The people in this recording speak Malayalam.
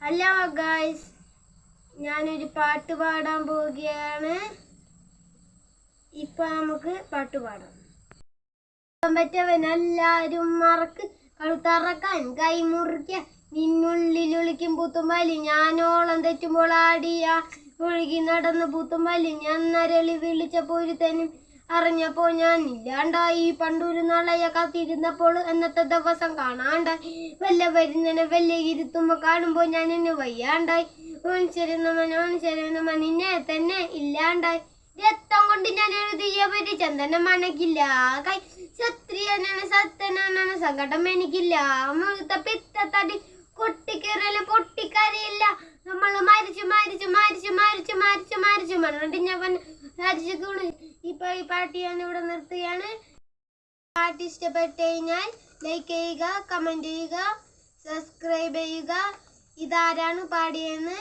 ഹലോ ഗായ്സ്, ഞാനൊരു പാട്ട് പാടാൻ പോവുകയാണ്. ഇപ്പൊ നമുക്ക് പാട്ട് പാടാം. പറ്റവനെല്ലാരും മറക്ക് കഴുത്തറക്കാൻ കൈമുറിക്ക നിന്നുള്ളിലൊളിക്കും പൂത്തുമ്പാലി ഞാനോളം തെറ്റുമ്പോൾ ആടിയ ഒഴുകി നടന്ന് പൂത്തുമ്പാലി ഞാൻ നരളി വിളിച്ചപ്പോൾ ഒരുത്തനും അറിഞ്ഞപ്പോ ഞാൻ ഇല്ലാണ്ടായി. പണ്ടൊരു നാളെ കാത്തിരുന്നപ്പോൾ എന്നത്തെ ദിവസം കാണാണ്ടായി. വല്ല വരുന്നനെ വല്ല ഇരുത്തുമ്പോ കാണുമ്പോ ഞാൻ എന്നെ വയ്യാണ്ടായി. ഓൻ നിന്നെ തന്നെ ഇല്ലാണ്ടായി. രക്തം കൊണ്ട് ഞാൻ എഴുതിയ പരി ചന്ദനം മനക്കില്ല. കൈ ക്ഷത്രിയനാണ് സത്യനാണ് സങ്കടം എനിക്കില്ല. മുഴുത്ത പിത്തത്തടി കൊട്ടിക്കേറല് പൊട്ടിക്കരയില്ല. നമ്മള് മരിച്ചു മരിച്ചു മരിച്ചു മരിച്ചു മരിച്ചു മരിച്ചു മണ്ണിഞ്ഞവൻ രാജിച്ചു. ഇപ്പൊ ഈ പാട്ട് ഞാൻ ഇവിടെ നിർത്തുകയാണ്. പാട്ട് ഇഷ്ടപ്പെട്ട് കഴിഞ്ഞാൽ ലൈക്ക് ചെയ്യുക, കമന്റ് ചെയ്യുക, സബ്സ്ക്രൈബ് ചെയ്യുക. ഇതാരാണ് പാടിയെന്ന്